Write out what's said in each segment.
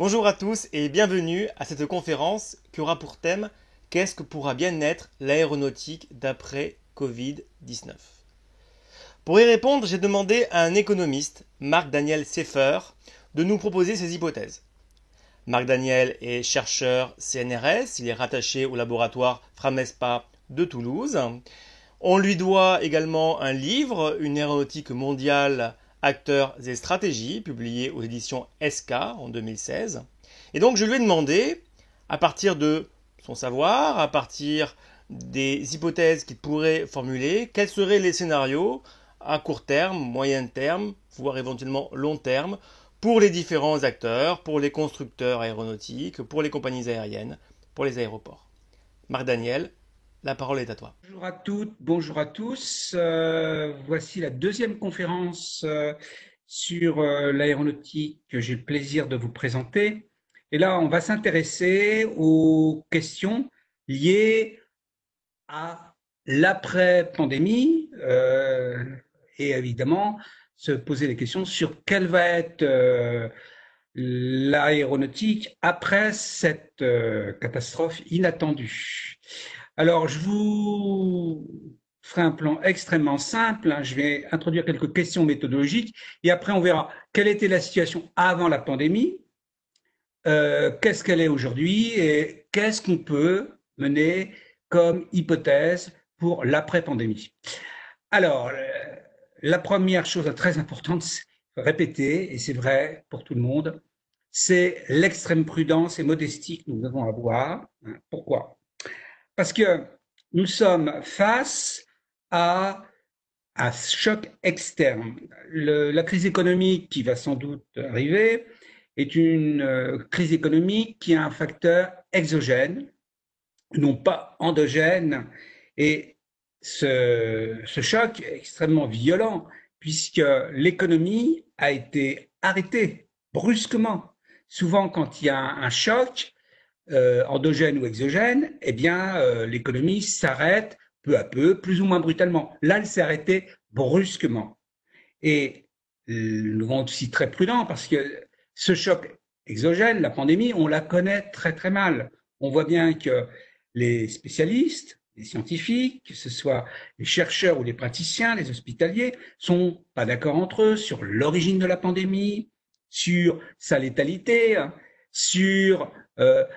Bonjour à tous et bienvenue à cette conférence qui aura pour thème Qu'est-ce que pourra bien être l'aéronautique d'après Covid-19? Pour y répondre, j'ai demandé à un économiste, Marc-Daniel Seffer, de nous proposer ses hypothèses. Marc-Daniel est chercheur CNRS, il est rattaché au laboratoire Framespa de Toulouse. On lui doit également un livre, Une aéronautique mondiale, acteurs et stratégies, publié aux éditions SK en 2016. Et donc je lui ai demandé, à partir de son savoir, à partir des hypothèses qu'il pourrait formuler, quels seraient les scénarios à court terme, moyen terme, voire éventuellement long terme, pour les différents acteurs, pour les constructeurs aéronautiques, pour les compagnies aériennes, pour les aéroports. Marc Daniel, la parole est à toi. Bonjour à toutes, bonjour à tous. Voici la deuxième conférence sur l'aéronautique que j'ai le plaisir de vous présenter. Et là, on va s'intéresser aux questions liées à l'après-pandémie et évidemment se poser les questions sur quelle va être l'aéronautique après cette catastrophe inattendue. Alors, je vous ferai un plan extrêmement simple. Je vais introduire quelques questions méthodologiques et après on verra quelle était la situation avant la pandémie, qu'est-ce qu'elle est aujourd'hui et qu'est-ce qu'on peut mener comme hypothèse pour l'après-pandémie. Alors, la première chose très importante, c'est répéter, et c'est vrai pour tout le monde, c'est l'extrême prudence et modestie que nous devons avoir. Pourquoi? Parce que nous sommes face à un choc externe. La crise économique qui va sans doute arriver est une crise économique qui a un facteur exogène, non pas endogène. Et ce choc est extrêmement violent puisque l'économie a été arrêtée brusquement. Souvent, quand il y a un choc, endogène ou exogène, eh bien, l'économie s'arrête peu à peu, plus ou moins brutalement. Là, elle s'est arrêtée brusquement. Et nous devons être aussi très prudents parce que ce choc exogène, la pandémie, on la connaît très très mal. On voit bien que les spécialistes, les scientifiques, que ce soit les chercheurs ou les praticiens, les hospitaliers, sont pas d'accord entre eux sur l'origine de la pandémie, sur sa létalité, sur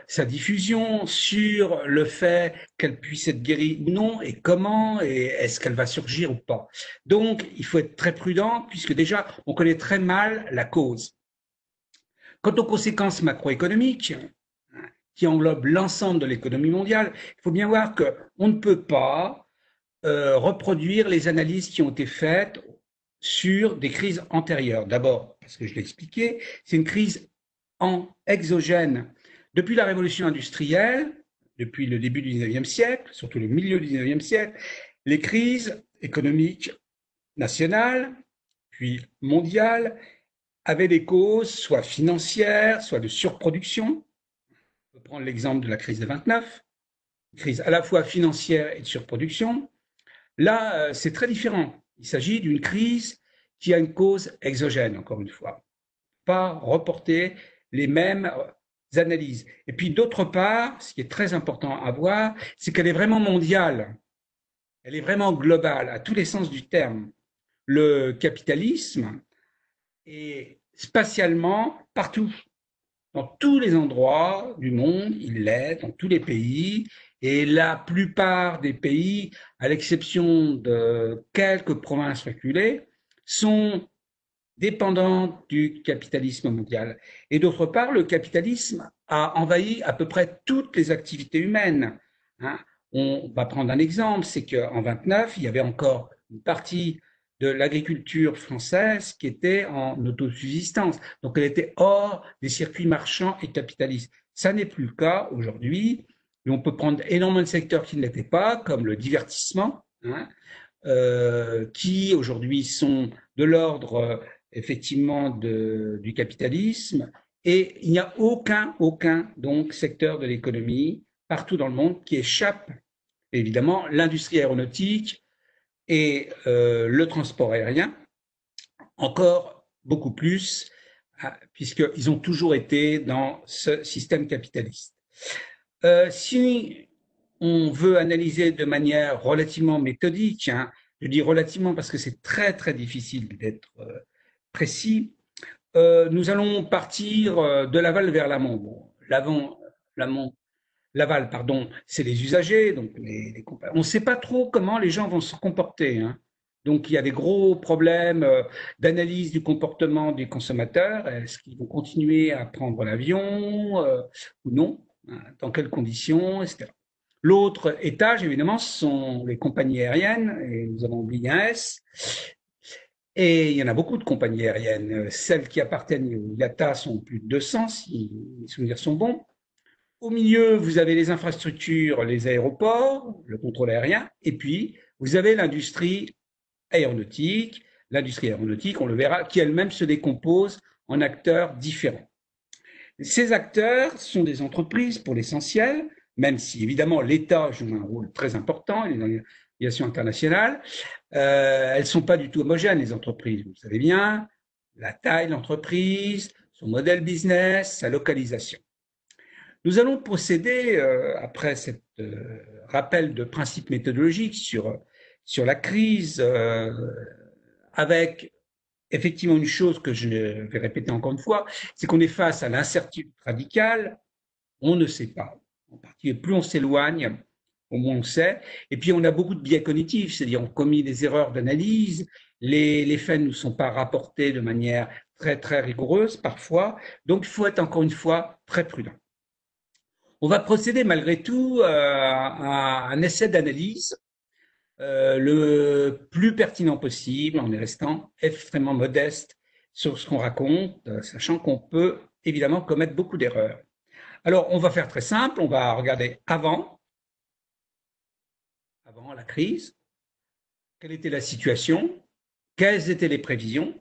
sa diffusion, sur le fait qu'elle puisse être guérie ou non, et comment, et est-ce qu'elle va surgir ou pas. Donc, il faut être très prudent, puisque déjà, on connaît très mal la cause. Quant aux conséquences macroéconomiques, qui englobent l'ensemble de l'économie mondiale, il faut bien voir qu'on ne peut pas reproduire les analyses qui ont été faites sur des crises antérieures. D'abord, parce que je l'ai expliqué, c'est une crise en exogène. Depuis la révolution industrielle, depuis le début du 19e siècle, surtout le milieu du 19e siècle, les crises économiques nationales, puis mondiales, avaient des causes soit financières, soit de surproduction. On peut prendre l'exemple de la crise de 29, une crise à la fois financière et de surproduction. Là, c'est très différent. Il s'agit d'une crise qui a une cause exogène, encore une fois. Pas reporter les mêmes analyses. Et puis d'autre part, ce qui est très important à voir, c'est qu'elle est vraiment mondiale. Elle est vraiment globale, à tous les sens du terme. Le capitalisme est spatialement partout. Dans tous les endroits du monde, il l'est, dans tous les pays, et la plupart des pays, à l'exception de quelques provinces reculées, sont dépendants du capitalisme mondial. Et d'autre part, le capitalisme a envahi à peu près toutes les activités humaines. Hein. On va prendre un exemple, c'est qu'en 29, il y avait encore une partie de l'agriculture française qui était en autosubsistance. Donc elle était hors des circuits marchands et capitalistes. Ça n'est plus le cas aujourd'hui. Et on peut prendre énormément de secteurs qui ne l'étaient pas, comme le divertissement, hein, qui aujourd'hui sont de l'ordre effectivement du capitalisme. Et il n'y a aucun donc secteur de l'économie partout dans le monde qui échappe. Évidemment, l'industrie aéronautique et le transport aérien, encore beaucoup plus puisqu'ils ont toujours été dans ce système capitaliste. Si on veut analyser de manière relativement méthodique, hein, je dis relativement parce que c'est très très difficile d'être précis, nous allons partir de l'aval vers l'amont. Bon, l'aval, pardon, c'est les usagers, donc on ne sait pas trop comment les gens vont se comporter, hein. Donc il y a des gros problèmes d'analyse du comportement des consommateurs. Est-ce qu'ils vont continuer à prendre l'avion ou non, hein, dans quelles conditions, etc. L'autre étage, évidemment, ce sont les compagnies aériennes, et nous avons oublié un S. Et il y en a beaucoup de compagnies aériennes. Celles qui appartiennent au IATA sont plus de 200, si mes souvenirs sont bons. Au milieu, vous avez les infrastructures, les aéroports, le contrôle aérien, et puis vous avez l'industrie aéronautique. L'industrie aéronautique, on le verra, qui elle-même se décompose en acteurs différents. Ces acteurs sont des entreprises pour l'essentiel, même si évidemment l'État joue un rôle très important, dans l'aviation internationale. Elles ne sont pas du tout homogènes, les entreprises, vous le savez bien, la taille de l'entreprise, son modèle business, sa localisation. Nous allons procéder, après cet rappel de principes méthodologiques sur la crise, avec effectivement une chose que je vais répéter encore une fois, c'est qu'on est face à l'incertitude radicale, on ne sait pas. En particulier, plus on s'éloigne, au moins on sait. Et puis on a beaucoup de biais cognitifs, c'est-à-dire on commet des erreurs d'analyse, les faits ne nous sont pas rapportés de manière très très rigoureuse parfois, donc il faut être encore une fois très prudent. On va procéder malgré tout à un essai d'analyse le plus pertinent possible en restant extrêmement modeste sur ce qu'on raconte, sachant qu'on peut évidemment commettre beaucoup d'erreurs. Alors, on va faire très simple, on va regarder avant la crise, quelle était la situation, quelles étaient les prévisions.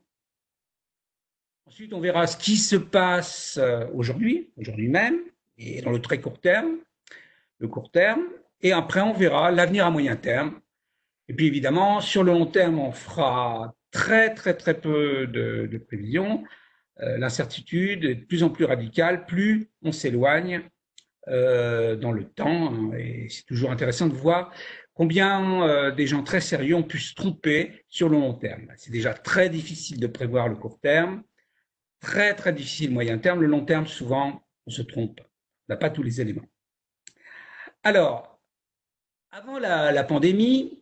Ensuite, on verra ce qui se passe aujourd'hui même, et dans le très court terme, le court terme, et après on verra l'avenir à moyen terme. Et puis évidemment, sur le long terme, on fera très très très peu de prévisions. L'incertitude est de plus en plus radicale, plus on s'éloigne dans le temps. Hein, et c'est toujours intéressant de voir combien des gens très sérieux ont pu se tromper sur le long terme. C'est déjà très difficile de prévoir le court terme, très très difficile le moyen terme. Le long terme, souvent, on se trompe. On n'a pas tous les éléments. Alors, avant la pandémie,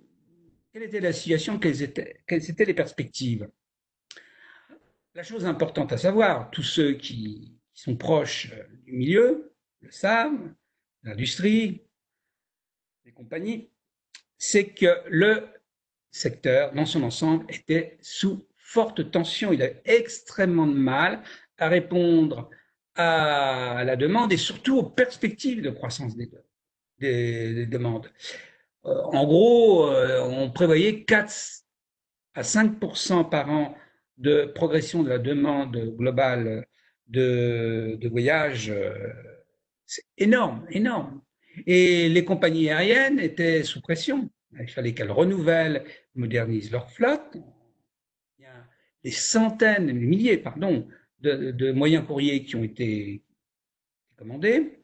quelle était la situation, quelles étaient les perspectives? La chose importante à savoir, tous ceux qui sont proches du milieu le savent, l'industrie, les compagnies, c'est que le secteur, dans son ensemble, était sous forte tension. Il a extrêmement de mal à répondre à la demande et surtout aux perspectives de croissance des demandes. En gros, on prévoyait 4 à 5% par an de progression de la demande globale de voyage. C'est énorme, énorme. Et les compagnies aériennes étaient sous pression. Il fallait qu'elles renouvellent, modernisent leur flotte. Il y a des centaines, des milliers, pardon, de moyens courriers qui ont été commandés.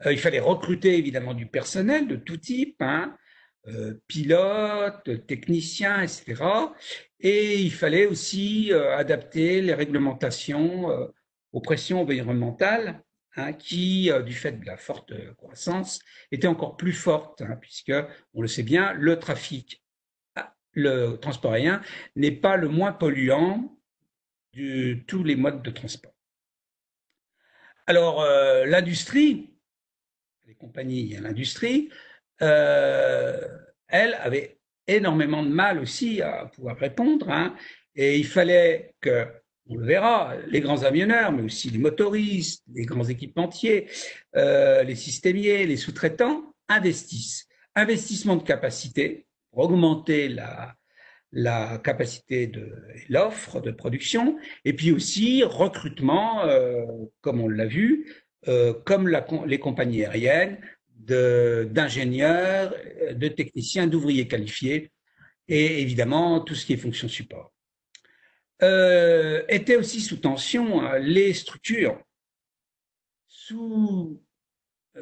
Il fallait recruter évidemment du personnel de tout type, hein, pilotes, techniciens, etc. Et il fallait aussi adapter les réglementations aux pressions environnementales, hein, qui, du fait de la forte croissance, étaient encore plus fortes, hein, puisque, on le sait bien, le transport aérien n'est pas le moins polluant de tous les modes de transport. Alors, l'industrie, les compagnies et l'industrie, elle avait énormément de mal aussi à pouvoir répondre, hein, et il fallait que, on le verra, les grands avionneurs, mais aussi les motoristes, les grands équipementiers, les systémiers, les sous-traitants investissent. Investissement de capacité pour augmenter la capacité de l'offre de production, et puis aussi recrutement, comme on l'a vu, comme les compagnies aériennes, d'ingénieurs, de techniciens, d'ouvriers qualifiés, et évidemment tout ce qui est fonction support. étaient aussi sous tension. Les structures sous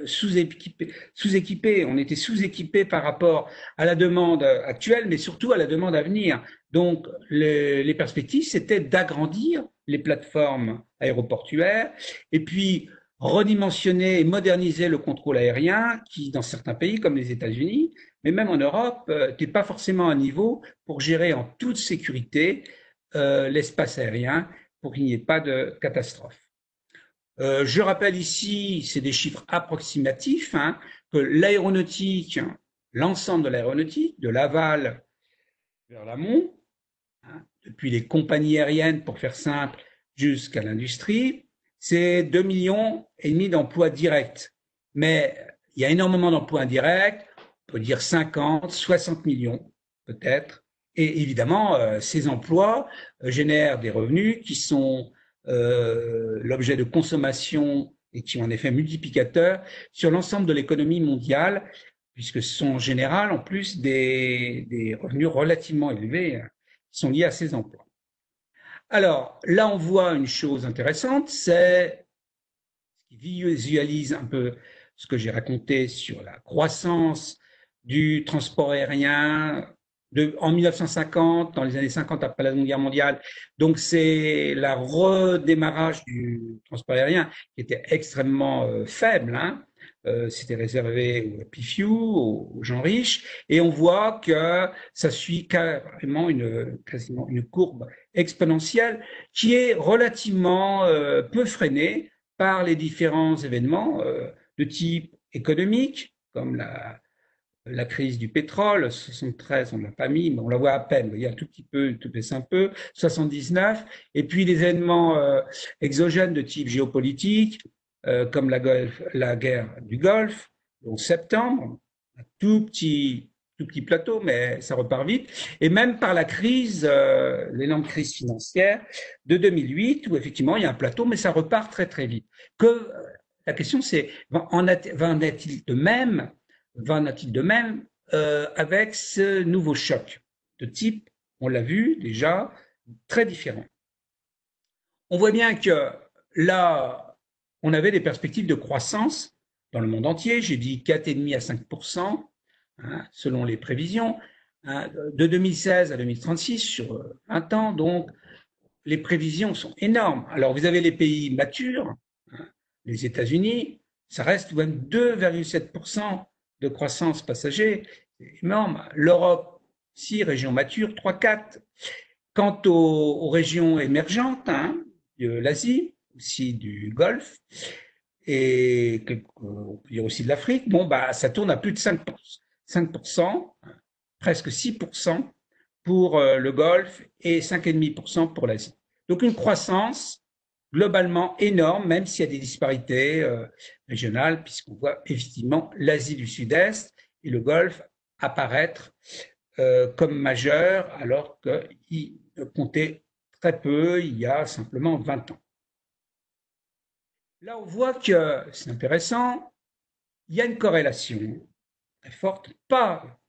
sous-équipés. On était sous-équipés par rapport à la demande actuelle, mais surtout à la demande à venir. Donc, les perspectives, c'était d'agrandir les plateformes aéroportuaires et puis redimensionner et moderniser le contrôle aérien qui, dans certains pays comme les États-Unis, mais même en Europe, n'était pas forcément à niveau pour gérer en toute sécurité l'espace aérien pour qu'il n'y ait pas de catastrophe. Je rappelle ici, c'est des chiffres approximatifs, hein, que l'aéronautique, l'ensemble de l'aéronautique, de l'aval vers l'amont, hein, depuis les compagnies aériennes, pour faire simple, jusqu'à l'industrie, c'est 2,5 millions d'emplois directs. Mais il y a énormément d'emplois indirects, on peut dire 50, 60 millions peut-être. Et évidemment, ces emplois génèrent des revenus qui sont l'objet de consommation et qui ont un effet multiplicateur sur l'ensemble de l'économie mondiale, puisque ce sont en général en plus des revenus relativement élevés qui sont liés à ces emplois. Alors là, on voit une chose intéressante, c'est ce qui visualise un peu ce que j'ai raconté sur la croissance du transport aérien en 1950, dans les années 50 après la Seconde Guerre mondiale. Donc c'est le redémarrage du transport aérien qui était extrêmement faible. Hein. C'était réservé aux PIFU, aux gens riches, et on voit que ça suit carrément quasiment une courbe exponentielle qui est relativement peu freinée par les différents événements de type économique, comme la crise du pétrole, 73, on ne l'a pas mis, mais on la voit à peine, il y a un tout petit peu, tout baisse un peu, 79, et puis les événements exogènes de type géopolitique, comme la guerre du Golfe, au septembre, un tout petit plateau, mais ça repart vite, et même par la crise, l'énorme crise financière de 2008, où effectivement il y a un plateau, mais ça repart très très vite. La question c'est, va en est-il de même avec ce nouveau choc de type, on l'a vu déjà, très différent. On voit bien que là, on avait des perspectives de croissance dans le monde entier. J'ai dit 4,5 à 5%, hein, selon les prévisions, hein, de 2016 à 2036 sur 20 ans. Donc, les prévisions sont énormes. Alors, vous avez les pays matures, hein, les États-Unis, ça reste tout de même 2,7% de croissance passager, c'est énorme. L'Europe, 6 régions matures, 3-4. Quant aux régions émergentes, hein, de l'Asie, aussi du Golfe, et on peut dire aussi de l'Afrique, bon, bah, ça tourne à plus de 5%, presque 6% pour le Golfe et 5,5% pour l'Asie. Donc une croissance globalement énorme, même s'il y a des disparités régionales, puisqu'on voit effectivement l'Asie du Sud-Est et le Golfe apparaître comme majeur, alors qu'il comptait très peu il y a simplement 20 ans. Là, on voit que c'est intéressant, il y a une corrélation très forte, pas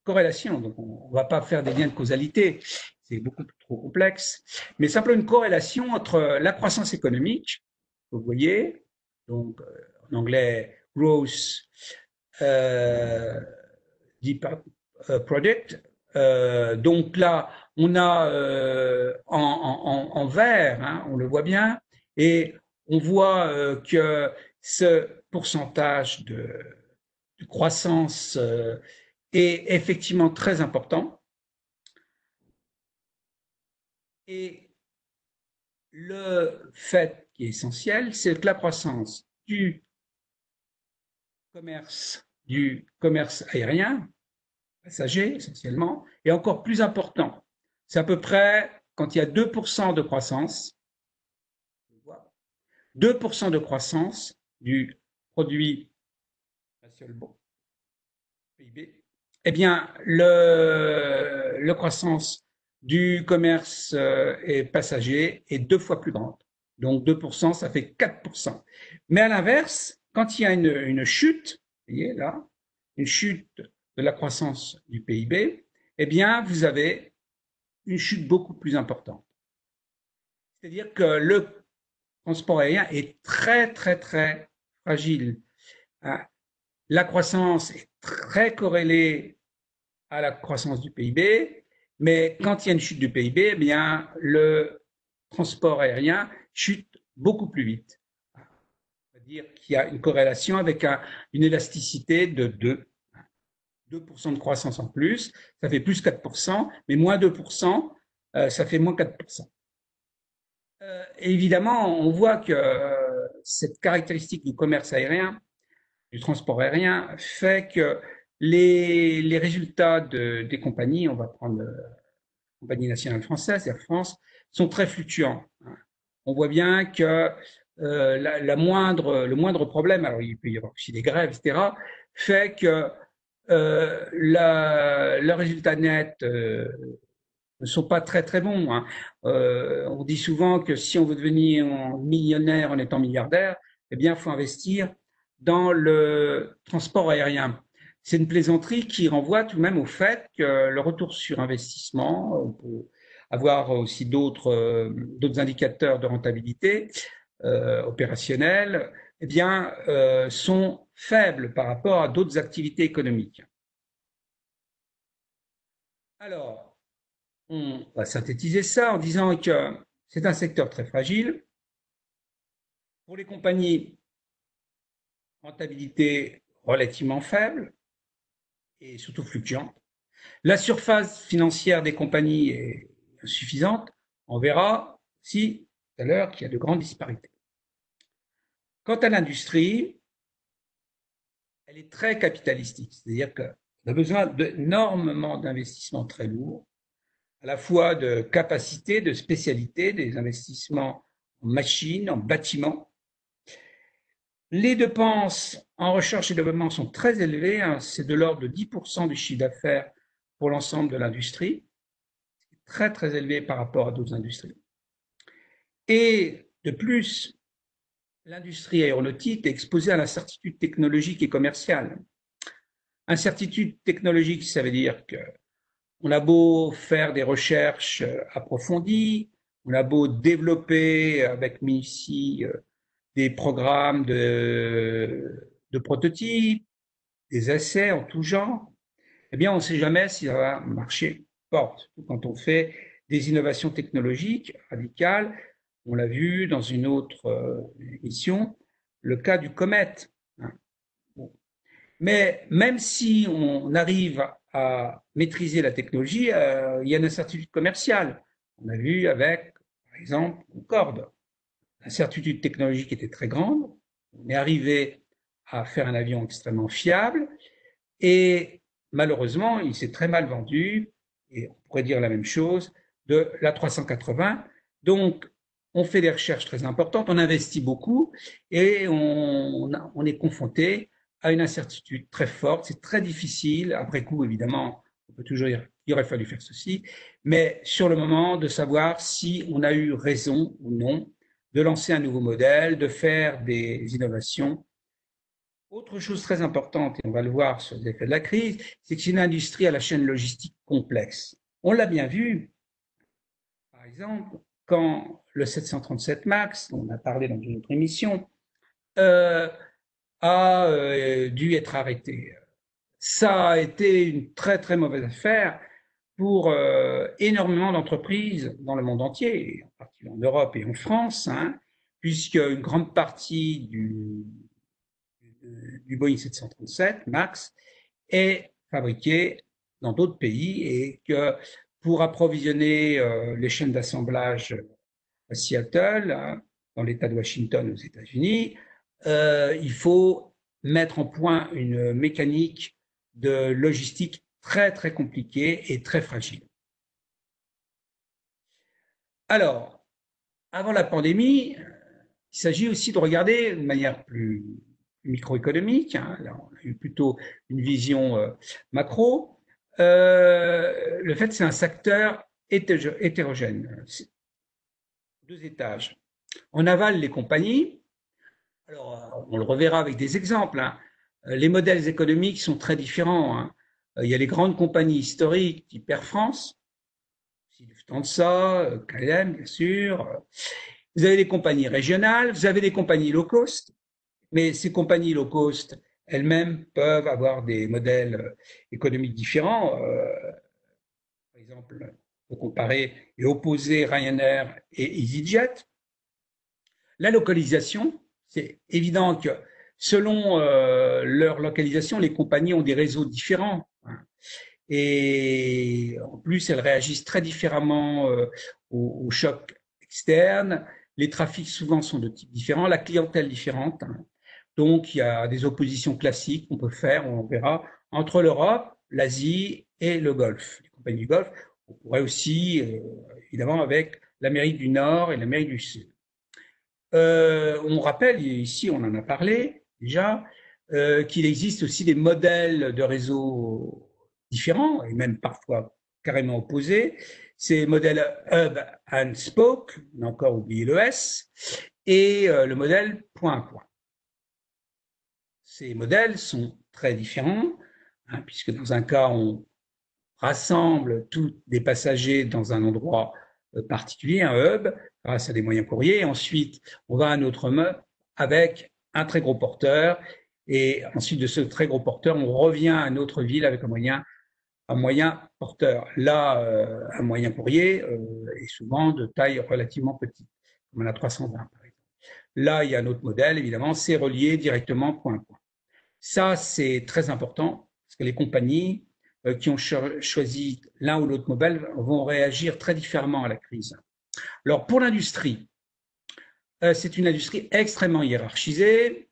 corrélation, donc on ne va pas faire des liens de causalité, c'est beaucoup trop complexe, mais simplement une corrélation entre la croissance économique, vous voyez, donc en anglais growth product, donc là on a en vert, hein, on le voit bien, et on voit que ce pourcentage de croissance est effectivement très important. Et le fait qui est essentiel, c'est que la croissance du commerce aérien, passager essentiellement, est encore plus important. C'est à peu près, quand il y a 2% de croissance, 2% de croissance du produit national brut, PIB, eh bien, la croissance du commerce et passager est 2 fois plus grande. Donc 2%, ça fait 4%. Mais à l'inverse, quand il y a une chute, vous voyez là, une chute de la croissance du PIB, eh bien, vous avez une chute beaucoup plus importante. C'est-à-dire que le transport aérien est très, très, très fragile. La croissance est très corrélée à la croissance du PIB, mais quand il y a une chute du PIB, eh bien, le transport aérien chute beaucoup plus vite. C'est-à-dire qu'il y a une corrélation avec une élasticité de 2% de croissance en plus, ça fait plus 4%, mais moins 2%, ça fait moins 4%. Et évidemment, on voit que cette caractéristique du commerce aérien, du transport aérien, fait que les résultats des compagnies, on va prendre la compagnie nationale française, Air France, sont très fluctuants. On voit bien que le moindre problème, alors il peut y avoir aussi des grèves, etc., fait que leurs résultats nets ne sont pas très très bons. Hein. On dit souvent que si on veut devenir millionnaire en étant milliardaire, eh bien, il faut investir dans le transport aérien. C'est une plaisanterie qui renvoie tout de même au fait que le retour sur investissement, on peut avoir aussi d'autres indicateurs de rentabilité opérationnelle, eh bien, sont faibles par rapport à d'autres activités économiques. Alors, on va synthétiser ça en disant que c'est un secteur très fragile. Pour les compagnies, rentabilité relativement faible et surtout fluctuante. La surface financière des compagnies est insuffisante. On verra aussi tout à l'heure qu'il y a de grandes disparités. Quant à l'industrie, elle est très capitalistique, c'est-à-dire qu'on a besoin d'énormément d'investissements très lourds, à la fois de capacité, de spécialité, des investissements en machines, en bâtiments. Les dépenses en recherche et développement sont très élevées, hein, c'est de l'ordre de 10% du chiffre d'affaires pour l'ensemble de l'industrie, très très élevé par rapport à d'autres industries. Et de plus, l'industrie aéronautique est exposée à l'incertitude technologique et commerciale. Incertitude technologique, ça veut dire que on a beau faire des recherches approfondies, on a beau développer avec minutie des programmes de prototypes, des essais en tout genre, eh bien, on ne sait jamais si ça va marcher fort. Surtout quand on fait des innovations technologiques radicales. On l'a vu dans une autre émission, le cas du comète. Bon. Mais même si on arrive à maîtriser la technologie, il y a une incertitude commerciale. On a vu avec, par exemple, Concorde. L'incertitude technologique était très grande. On est arrivé à faire un avion extrêmement fiable et malheureusement, il s'est très mal vendu et on pourrait dire la même chose de l'A380. Donc, on fait des recherches très importantes, on investit beaucoup et on est confronté à une incertitude très forte. C'est très difficile, après coup, évidemment, on peut toujours dire qu'il aurait fallu faire ceci, mais sur le moment, de savoir si on a eu raison ou non de lancer un nouveau modèle, de faire des innovations. Autre chose très importante, et on va le voir sur les effets de la crise, c'est que c'est une industrie à la chaîne logistique complexe. On l'a bien vu, par exemple, quand le 737 MAX, dont on a parlé dans une autre émission, a dû être arrêté. Ça a été une très très mauvaise affaire pour énormément d'entreprises dans le monde entier, en particulier en Europe et en France, hein, puisque une grande partie du Boeing 737 MAX est fabriqué dans d'autres pays et que pour approvisionner les chaînes d'assemblage à Seattle, hein, dans l'État de Washington aux États-Unis, il faut mettre en point une mécanique de logistique très très compliquée et très fragile. Alors, avant la pandémie, il s'agit aussi de regarder de manière plus microéconomique, hein, là on a eu plutôt une vision macro, le fait que c'est un secteur hétérogène. Deux étages. En aval, les compagnies, alors on le reverra avec des exemples, hein, les modèles économiques sont très différents. Hein. Il y a les grandes compagnies historiques type Air France, Lufthansa, KLM, bien sûr. Vous avez des compagnies régionales, vous avez des compagnies low cost, mais ces compagnies low cost elles-mêmes peuvent avoir des modèles économiques différents. Par exemple, pour comparer et opposer Ryanair et EasyJet. La localisation, c'est évident que selon leur localisation, les compagnies ont des réseaux différents. Hein. Et en plus, elles réagissent très différemment aux chocs externes. Les trafics souvent sont de types différents, la clientèle différente. Hein. Donc, il y a des oppositions classiques qu'on peut faire, on verra, entre l'Europe, l'Asie et le Golfe, les compagnies du Golfe. On pourrait aussi, évidemment, avec l'Amérique du Nord et l'Amérique du Sud. On rappelle, ici on en a parlé déjà, qu'il existe aussi des modèles de réseaux différents et même parfois carrément opposés. Ces modèles hub and spoke, on a encore oublié le S, et le modèle point à point. Ces modèles sont très différents, hein, puisque dans un cas, on rassemble tous les passagers dans un endroit particulier, un hub, grâce à des moyens courriers. Ensuite, on va à un autre hub avec un très gros porteur. Et ensuite de ce très gros porteur, on revient à une autre ville avec un moyen porteur. Là, un moyen courrier est souvent de taille relativement petite, comme on a 320 par exemple. Là, il y a un autre modèle, évidemment, c'est relié directement point à point. Ça, c'est très important parce que les compagnies qui ont choisi l'un ou l'autre modèle vont réagir très différemment à la crise. Alors, pour l'industrie, c'est une industrie extrêmement hiérarchisée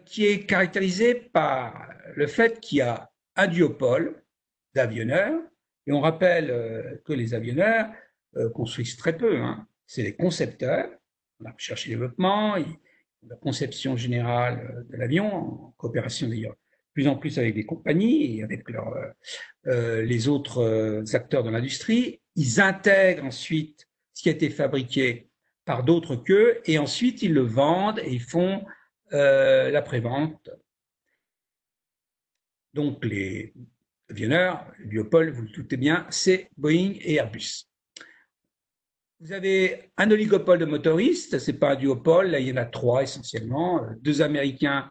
qui est caractérisée par le fait qu'il y a un duopole d'avionneurs. Et on rappelle que les avionneurs construisent très peu. Hein. C'est les concepteurs, la recherche et développement, la conception générale de l'avion, en coopération d'ailleurs de plus en plus avec des compagnies et avec les autres acteurs de l'industrie. Ils intègrent ensuite ce qui a été fabriqué par d'autres qu'eux et ensuite ils le vendent et ils font la prévente. Donc les avionneurs, le duopole, vous le doutez bien, c'est Boeing et Airbus. Vous avez un oligopole de motoristes, c'est pas un duopole, là il y en a trois essentiellement, deux Américains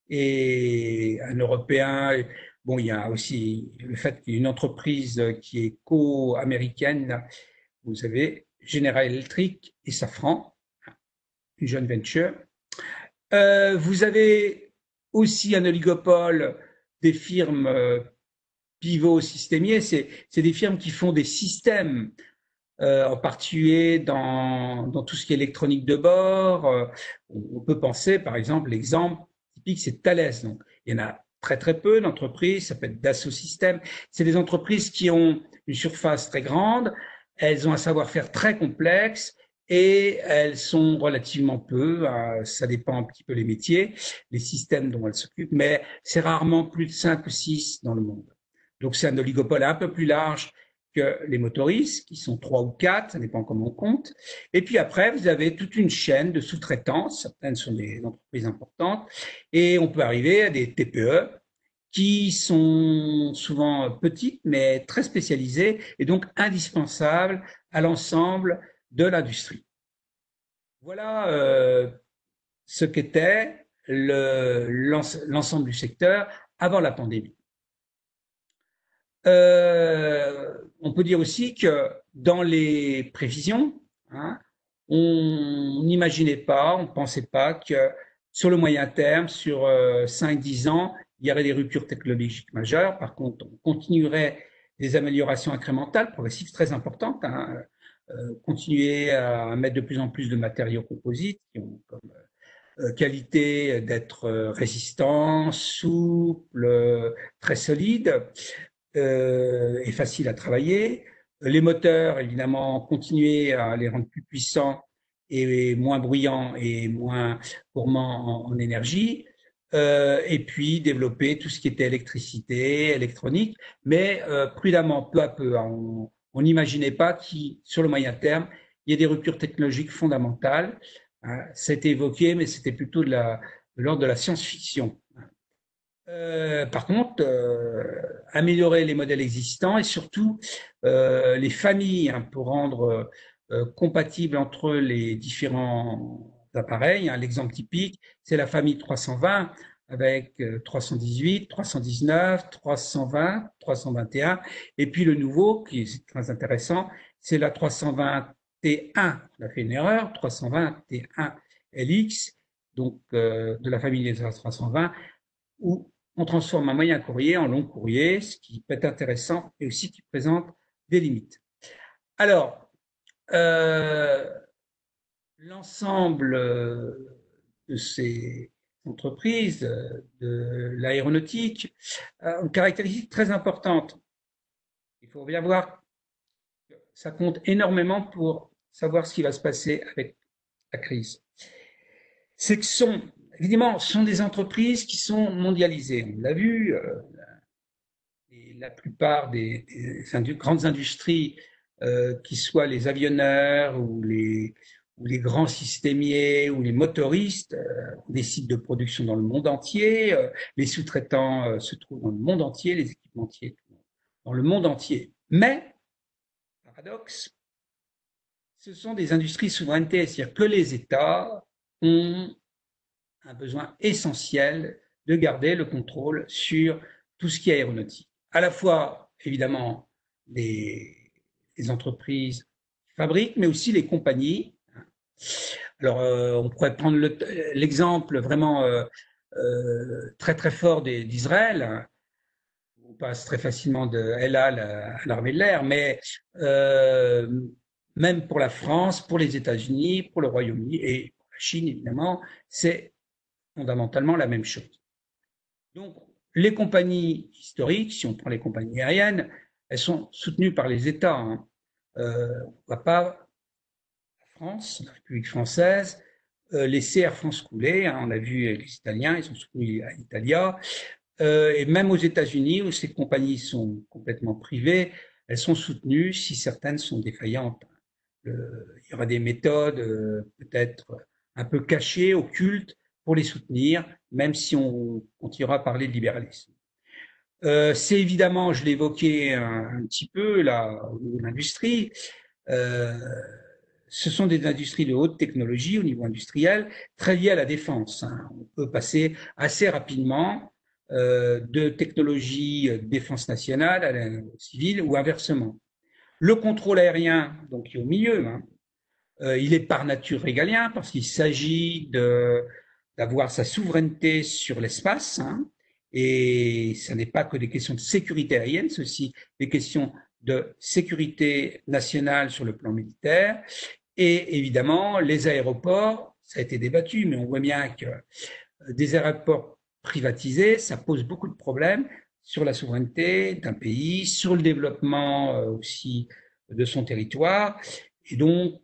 et un Européen. Bon, il y a aussi le fait qu'il y ait une entreprise qui est co-américaine. Vous avez General Electric et Safran, une joint venture. Vous avez aussi un oligopole des firmes pivots systémiers, c'est des firmes qui font des systèmes, en particulier dans tout ce qui est électronique de bord. On peut penser, par exemple, l'exemple typique, c'est Thales. Donc, il y en a très très peu d'entreprises, ça peut être Dassault Systèmes. C'est des entreprises qui ont une surface très grande, elles ont un savoir-faire très complexe et elles sont relativement peu, ça dépend un petit peu les métiers, les systèmes dont elles s'occupent, mais c'est rarement plus de 5 ou 6 dans le monde. Donc c'est un oligopole un peu plus large que les motoristes, qui sont 3 ou 4, ça dépend comment on compte. Et puis après, vous avez toute une chaîne de sous-traitance, certaines sont des entreprises importantes, et on peut arriver à des TPE qui sont souvent petites, mais très spécialisées, et donc indispensables à l'ensemble de l'industrie. Voilà ce qu'était l'ensemble du secteur avant la pandémie. On peut dire aussi que dans les prévisions, hein, on n'imaginait pas, on ne pensait pas que sur le moyen terme, sur 5-10 ans, il y aurait des ruptures technologiques majeures. Par contre, on continuerait des améliorations incrémentales, progressives, très importantes. Hein, continuer à mettre de plus en plus de matériaux composites qui ont comme qualité d'être résistants, souples, très solides et facile à travailler. Les moteurs, évidemment, continuer à les rendre plus puissants et moins bruyants et moins gourmands en énergie. Et puis développer tout ce qui était électricité, électronique, mais prudemment, peu à peu. On n'imaginait pas qu'il, sur le moyen terme, il y ait des ruptures technologiques fondamentales. C'était évoqué, mais c'était plutôt de l'ordre de la science-fiction. Par contre, améliorer les modèles existants et surtout les familles hein, pour rendre compatibles entre les différents appareils. Hein. L'exemple typique, c'est la famille 320 avec 318, 319, 320, 321. Et puis le nouveau, qui est très intéressant, c'est la 321. On a fait une erreur, 321 LX, donc de la famille des 320 où on transforme un moyen courrier en long courrier, ce qui peut être intéressant et aussi qui présente des limites. Alors, euh, l'ensemble de ces entreprises de l'aéronautique a une caractéristique très importante. Il faut bien voir que ça compte énormément pour savoir ce qui va se passer avec la crise. C'est que évidemment, ce sont des entreprises qui sont mondialisées. On l'a vu, et la plupart des grandes industries, qui soient les avionneurs ou les grands systémiers ou les motoristes, ont des sites de production dans le monde entier. Les sous-traitants se trouvent dans le monde entier, les équipementiers dans le monde entier. Mais, paradoxe, ce sont des industries souveraineté, c'est-à-dire que les États ont un besoin essentiel de garder le contrôle sur tout ce qui est aéronautique. À la fois, évidemment, les entreprises qui fabriquent, mais aussi les compagnies. Alors, on pourrait prendre l'exemple vraiment très très fort d'Israël. On passe très facilement de El Al à l'armée de l'air, mais euh, même pour la France, pour les États-Unis, pour le Royaume-Uni et pour la Chine, évidemment, c'est fondamentalement la même chose. Donc, les compagnies historiques, si on prend les compagnies aériennes, elles sont soutenues par les États. Hein. On ne va pas, la France, la République française, laisser Air France couler. Hein. On a vu les Italiens, ils sont soutenus à Italia. Et même aux États-Unis, où ces compagnies sont complètement privées, elles sont soutenues si certaines sont défaillantes. Il y aura des méthodes peut-être un peu cachées, occultes, pour les soutenir, même si on continuera à parler de libéralisme. C'est évidemment, je l'ai évoqué un petit peu là, au niveau de l'industrie, euh, ce sont des industries de haute technologie au niveau industriel, très liées à la défense. Hein. On peut passer assez rapidement de technologie de défense nationale à la civile ou inversement. Le contrôle aérien, donc qui est au milieu, hein, il est par nature régalien parce qu'il s'agit d'avoir sa souveraineté sur l'espace. Hein, et ce n'est pas que des questions de sécurité aérienne, c'est aussi des questions de sécurité nationale sur le plan militaire. Et évidemment, les aéroports, ça a été débattu, mais on voit bien que des aéroports privatisés, ça pose beaucoup de problèmes sur la souveraineté d'un pays, sur le développement aussi de son territoire. Et donc,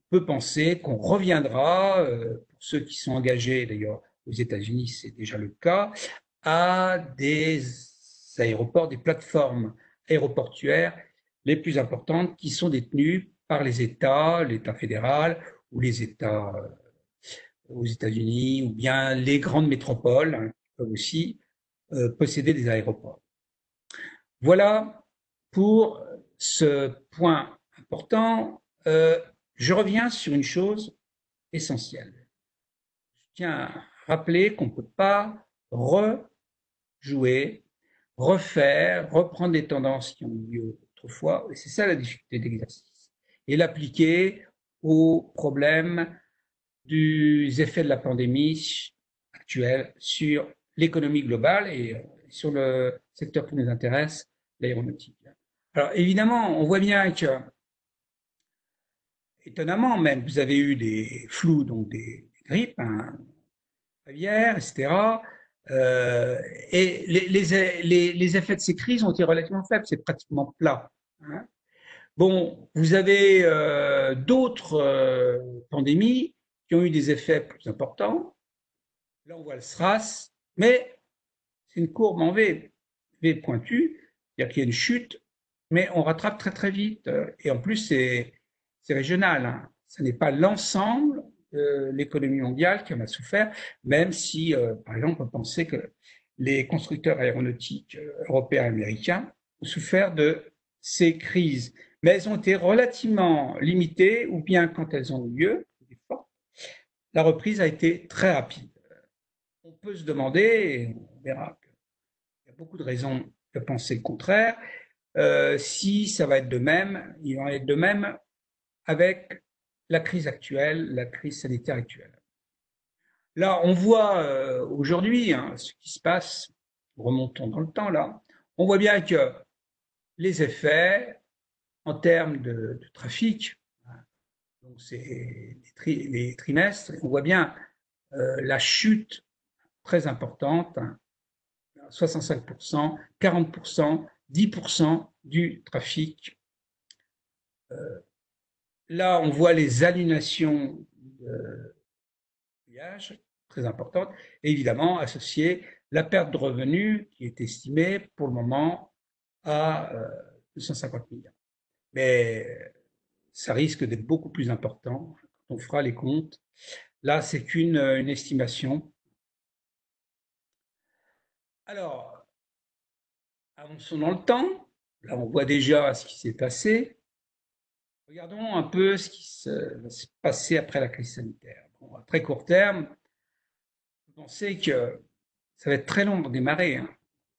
peut penser qu'on reviendra, pour ceux qui sont engagés d'ailleurs aux États-Unis, c'est déjà le cas, à des aéroports, des plateformes aéroportuaires les plus importantes qui sont détenues par les États, l'État fédéral ou les États aux États-Unis, ou bien les grandes métropoles hein, qui peuvent aussi posséder des aéroports. Voilà pour ce point important. Je reviens sur une chose essentielle. Je tiens à rappeler qu'on ne peut pas rejouer, refaire, reprendre des tendances qui ont eu lieu autrefois, et c'est ça la difficulté de l'exercice, et l'appliquer aux problèmes des effets de la pandémie actuelle sur l'économie globale et sur le secteur qui nous intéresse, l'aéronautique. Alors évidemment, on voit bien que, étonnamment même, vous avez eu des flous, donc des grippes, hein, aviaires, etc. Et les effets de ces crises ont été relativement faibles, c'est pratiquement plat. Hein. Bon, vous avez d'autres pandémies qui ont eu des effets plus importants. Là, on voit le SRAS, mais c'est une courbe en V, V pointue, c'est-à-dire qu'il y a une chute, mais on rattrape très très vite. Et en plus, c'est régional. Hein. Ce n'est pas l'ensemble de l'économie mondiale qui en a souffert, même si, par exemple, on peut penser que les constructeurs aéronautiques européens et américains ont souffert de ces crises, mais elles ont été relativement limitées, ou bien quand elles ont eu lieu, la reprise a été très rapide. On peut se demander, et on verra qu'il y a beaucoup de raisons de penser le contraire, si ça va être de même, il va en être de même avec la crise actuelle, la crise sanitaire actuelle. Là, on voit aujourd'hui ce qui se passe, remontons dans le temps là, on voit bien que les effets en termes de trafic, donc c'est les trimestres, on voit bien la chute très importante, 65%, 40%, 10% du trafic. Là, on voit les annulations de voyages très importantes, et évidemment associées la perte de revenus qui est estimée pour le moment à 250 milliards. Mais ça risque d'être beaucoup plus important quand on fera les comptes. Là, c'est qu'une estimation. Alors, avançons dans le temps. Là, on voit déjà ce qui s'est passé. Regardons un peu ce qui va se passer après la crise sanitaire. Bon, à très court terme, vous pensez que ça va être très long de démarrer.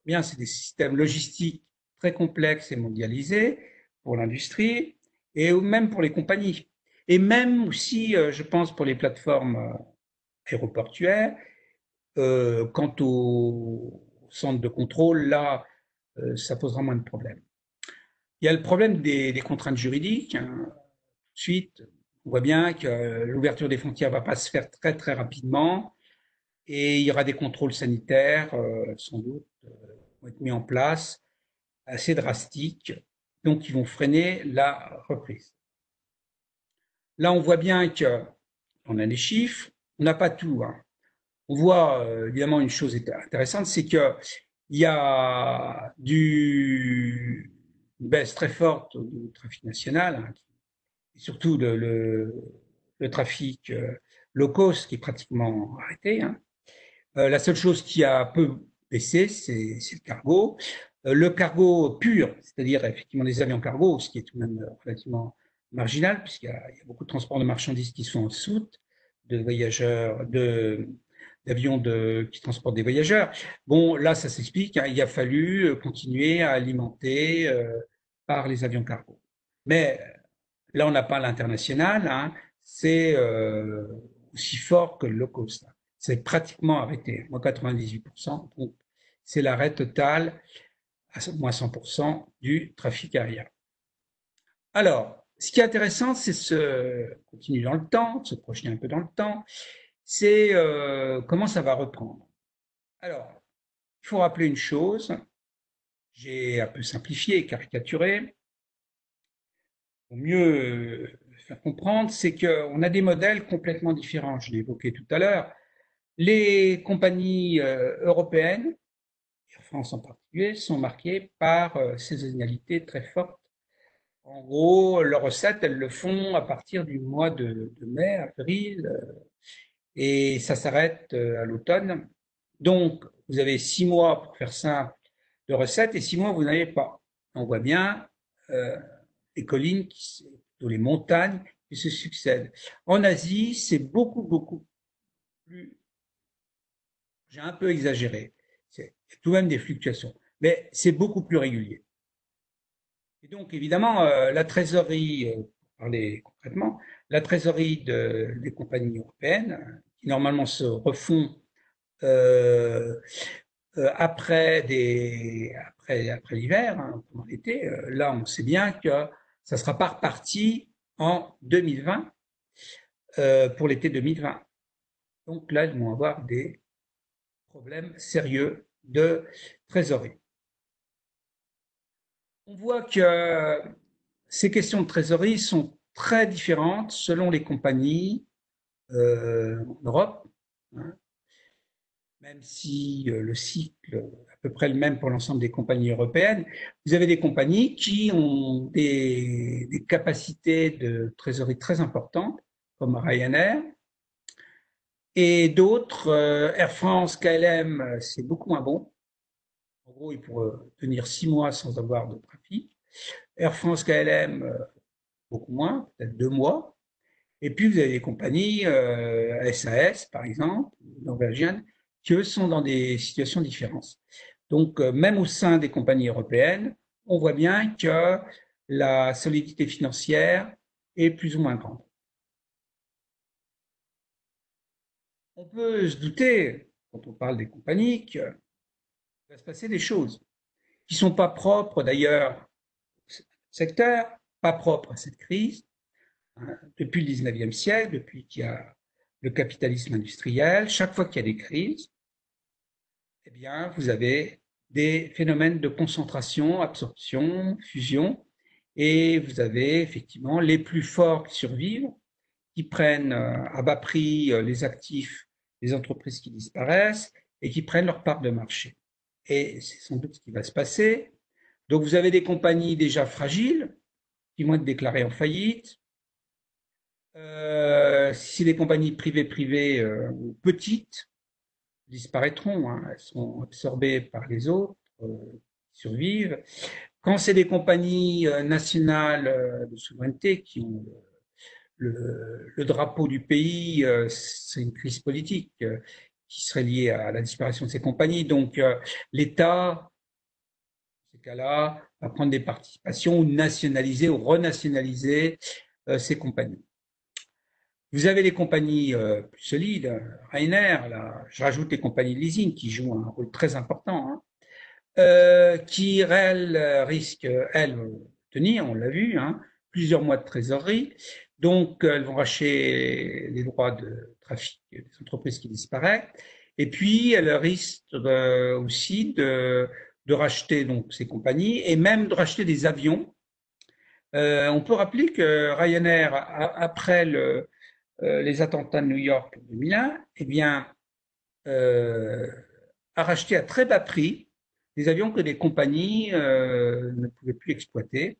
Bien, c'est des systèmes logistiques très complexes et mondialisés pour l'industrie et même pour les compagnies. Et même aussi, je pense, pour les plateformes aéroportuaires. Quant au centre de contrôle, là, ça posera moins de problèmes. Il y a le problème des contraintes juridiques. Tout de suite, on voit bien que l'ouverture des frontières ne va pas se faire très très rapidement et il y aura des contrôles sanitaires, sans doute, vont être mis en place, assez drastiques, donc ils vont freiner la reprise. Là, on voit bien qu'on a des chiffres, on n'a pas tout. On voit évidemment une chose intéressante, c'est qu'il y a une baisse très forte du trafic national, et surtout le trafic low cost qui est pratiquement arrêté. La seule chose qui a peu baissé, c'est le cargo. Le cargo pur, c'est-à-dire effectivement les avions cargo, ce qui est tout de même relativement marginal, puisqu'il y a beaucoup de transports de marchandises qui sont en soute, de voyageurs, d'avions qui transportent des voyageurs. Bon, là, ça s'explique. Il a fallu continuer à alimenter par les avions cargo. Mais là, on n'a pas l'international. C'est aussi fort que le low cost. C'est pratiquement arrêté, moins 98%. Donc, c'est l'arrêt total à moins 100% du trafic aérien. Alors, ce qui est intéressant, c'est se continuer dans le temps, se projeter un peu dans le temps, c'est comment ça va reprendre. Alors, il faut rappeler une chose, j'ai un peu simplifié et caricaturé, pour mieux faire comprendre, c'est qu'on a des modèles complètement différents, je l'ai évoqué tout à l'heure. Les compagnies européennes, Air France en particulier, sont marquées par saisonnalité très forte. En gros, leurs recettes, elles le font à partir du mois de mai, avril, et ça s'arrête à l'automne. Donc, vous avez 6 mois pour faire simple de recettes et 6 mois vous n'avez pas. On voit bien les collines, ou les montagnes qui se succèdent. En Asie, c'est beaucoup plus. J'ai un peu exagéré. Il y a tout de même des fluctuations, mais c'est beaucoup plus régulier. Et donc, évidemment, la trésorerie, pour parler concrètement, la trésorerie des compagnies européennes, qui normalement se refont après l'hiver, pendant l'été, là, on sait bien que ça ne sera pas reparti en 2020 pour l'été 2020. Donc là, ils vont avoir des problèmes sérieux de trésorerie. On voit que ces questions de trésorerie sont très différentes selon les compagnies en Europe, même si le cycle est à peu près le même pour l'ensemble des compagnies européennes. Vous avez des compagnies qui ont des capacités de trésorerie très importantes, comme Ryanair, Et d'autres, Air France, KLM, c'est beaucoup moins bon. En gros, ils pourraient tenir 6 mois sans avoir de trafic. Air France, KLM, beaucoup moins, peut-être 2 mois. Et puis, vous avez des compagnies, SAS, par exemple, norvégiennes, qui, eux, sont dans des situations différentes. Donc, même au sein des compagnies européennes, on voit bien que la solidité financière est plus ou moins grande. On peut se douter, quand on parle des compagnies, qu'il va se passer des choses qui ne sont pas propres d'ailleurs au secteur, pas propres à cette crise. Hein. Depuis le 19e siècle, depuis qu'il y a le capitalisme industriel, chaque fois qu'il y a des crises, eh bien, vous avez des phénomènes de concentration, absorption, fusion, et vous avez effectivement les plus forts qui survivent, qui prennent à bas prix les actifs des entreprises qui disparaissent et qui prennent leur part de marché. Et c'est sans doute ce qui va se passer. Donc vous avez des compagnies déjà fragiles qui vont être déclarées en faillite. Si c'est des compagnies privées petites, disparaîtront, hein, elles seront absorbées par les autres, survivent. Quand c'est des compagnies nationales de souveraineté qui ont le drapeau du pays, c'est une crise politique qui serait liée à la disparition de ces compagnies. Donc l'État, dans ces cas-là, va prendre des participations ou nationaliser ou renationaliser ces compagnies. Vous avez les compagnies plus solides, Ryanair, là, je rajoute les compagnies de leasing qui jouent un rôle très important, hein, qui, elles, risquent, elles, tenir, on l'a vu, hein, plusieurs mois de trésorerie. Donc, elles vont racheter les droits de trafic des entreprises qui disparaissent. Et puis, elles risquent aussi de racheter donc ces compagnies et même de racheter des avions. On peut rappeler que Ryanair, après les attentats de New York en 2001, eh bien, euh, a racheté à très bas prix des avions que des compagnies ne pouvaient plus exploiter.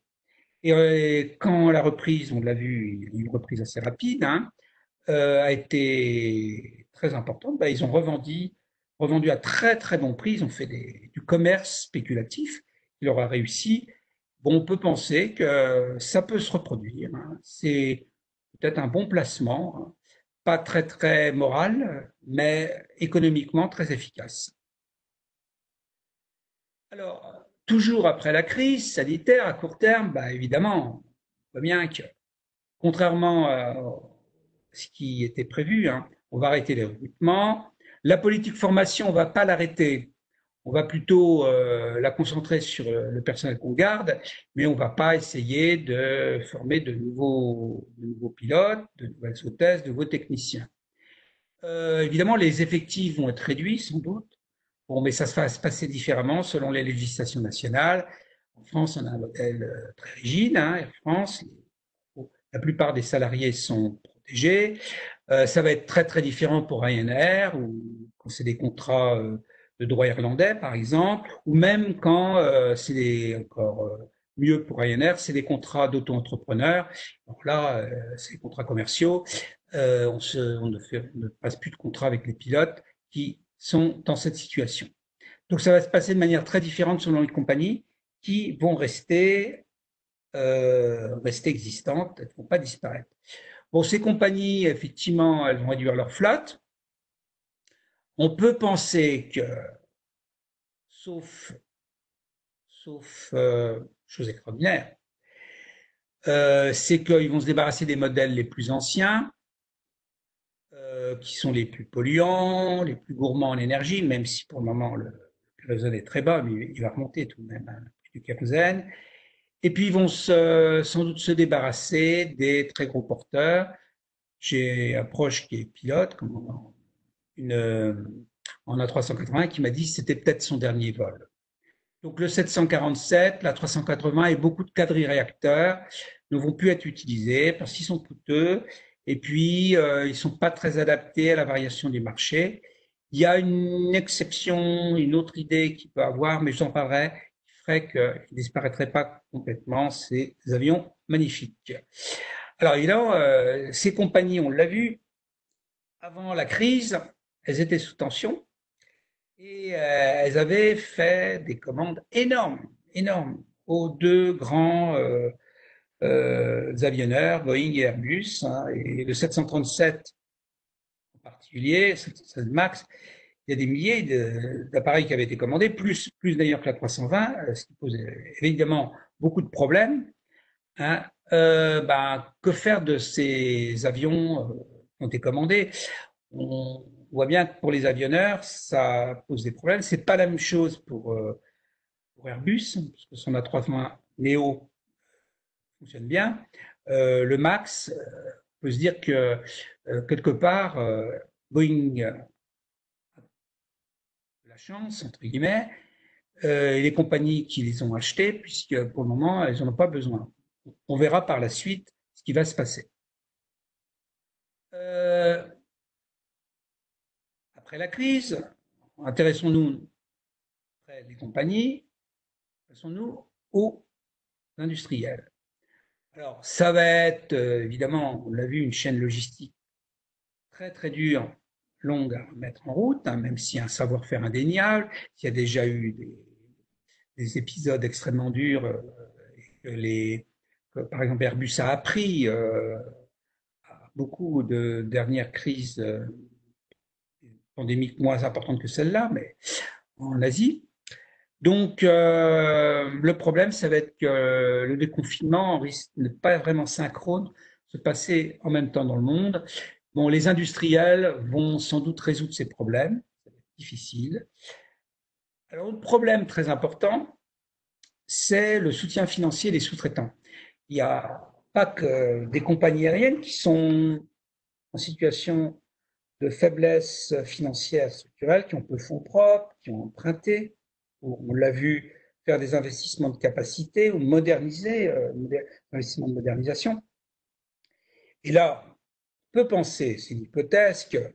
Et quand la reprise, on l'a vu, une reprise assez rapide, hein, a été très importante, bah, ils ont revendu à très très bon prix, ils ont fait du commerce spéculatif, il leur a réussi. Bon, on peut penser que ça peut se reproduire, hein. C'est peut-être un bon placement, hein. Pas très très moral, mais économiquement très efficace. Alors, toujours après la crise sanitaire, à court terme, bah, évidemment, on voit bien que, contrairement à ce qui était prévu, hein, on va arrêter les recrutements. La politique formation, on ne va pas l'arrêter. On va plutôt la concentrer sur le personnel qu'on garde, mais on ne va pas essayer de former de nouveaux pilotes, de nouvelles hôtesses, de nouveaux techniciens. Évidemment, les effectifs vont être réduits, sans doute. Bon, mais ça va se passer différemment selon les législations nationales. En France, on a un modèle très rigide, hein, Air France. La plupart des salariés sont protégés. Ça va être très très différent pour Ryanair, ou quand c'est des contrats de droit irlandais, par exemple, ou même quand c'est encore mieux pour Ryanair, c'est des contrats d'auto-entrepreneurs. Donc là, c'est des contrats commerciaux. On ne passe plus de contrats avec les pilotes qui sont dans cette situation. Donc ça va se passer de manière très différente selon les compagnies qui vont rester existantes, elles ne vont pas disparaître. Bon, ces compagnies, effectivement, elles vont réduire leur flotte. On peut penser que, sauf, sauf chose extraordinaire, c'est qu'ils vont se débarrasser des modèles les plus anciens, qui sont les plus polluants, les plus gourmands en énergie, même si pour le moment le kérosène est très bas, mais il va remonter tout de même, hein, le kérosène. Et puis ils vont sans doute se débarrasser des très gros porteurs. J'ai un proche qui est pilote, en A380, qui m'a dit que c'était peut-être son dernier vol. Donc le 747, la 380 et beaucoup de quadri-réacteurs ne vont plus être utilisés parce qu'ils sont coûteux et puis ils ne sont pas très adaptés à la variation du marché. Il y a une exception, une autre idée qu'il peut avoir, mais j'en parlerai, qui ferait qu'ils ne disparaîtraient pas complètement, ces avions magnifiques. Alors évidemment, ces compagnies, on l'a vu, avant la crise, elles étaient sous tension et elles avaient fait des commandes énormes, énormes aux deux grands avionneurs, Boeing et Airbus, hein, et le 737 en particulier, 737 MAX, il y a des milliers d'appareils qui avaient été commandés, plus d'ailleurs que la 320, ce qui pose évidemment beaucoup de problèmes. Hein. Que faire de ces avions qui ont été commandés? On voit bien que pour les avionneurs, ça pose des problèmes. C'est pas la même chose pour Airbus, parce que son A320 Neo fonctionne bien. Le Max, on peut se dire que quelque part, Boeing a de la chance, entre guillemets, et les compagnies qui les ont achetés, puisque pour le moment, elles n'en ont pas besoin. On verra par la suite ce qui va se passer. Euh, Après la crise, intéressons-nous après les compagnies, intéressons-nous aux industriels. Alors, ça va être évidemment, on l'a vu, une chaîne logistique très très dure, longue à mettre en route, hein, même s'il y a un savoir-faire indéniable, s'il y a déjà eu des épisodes extrêmement durs, que, par exemple Airbus a appris à beaucoup de dernières crises pandémiques moins importantes que celle-là, mais en Asie. Donc, le problème, ça va être que le déconfinement risque de ne pas vraiment synchrone, se passer en même temps dans le monde. Bon, les industriels vont sans doute résoudre ces problèmes, ça va être difficile. Alors, autre problème très important, c'est le soutien financier des sous-traitants. Il n'y a pas que des compagnies aériennes qui sont en situation de faiblesse financière structurelle, qui ont peu de fonds propres, qui ont emprunté, on l'a vu faire des investissements de capacité ou moderniser, investissements de modernisation. Et là, on peut penser, c'est une hypothèse, que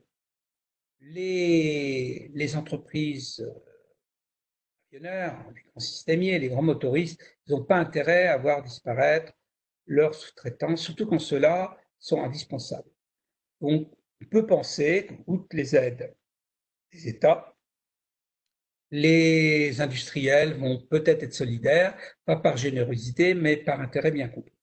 les entreprises actionnaires, les grands systémiers, les grands motoristes, ils n'ont pas intérêt à voir disparaître leurs sous-traitants, surtout quand ceux-là sont indispensables. Donc, on peut penser qu'outre les aides des États, les industriels vont peut-être être solidaires, pas par générosité, mais par intérêt bien compris.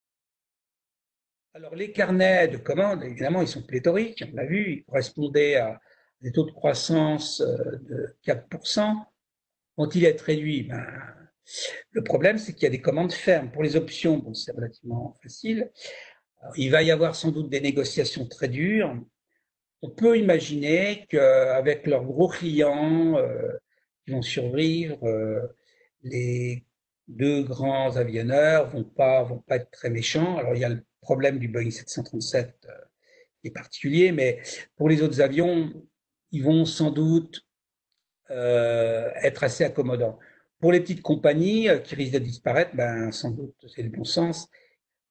Alors, les carnets de commandes, évidemment, ils sont pléthoriques, on l'a vu, ils correspondaient à des taux de croissance de 4%. Vont-ils être réduits? Le problème, c'est qu'il y a des commandes fermes. Pour les options, bon, c'est relativement facile. Alors, il va y avoir sans doute des négociations très dures. On peut imaginer qu'avec leurs gros clients qui vont survivre, les deux grands avionneurs vont pas être très méchants. Alors il y a le problème du Boeing 737 qui est particulier, mais pour les autres avions, ils vont sans doute être assez accommodants. Pour les petites compagnies qui risquent de disparaître, sans doute c'est le bon sens.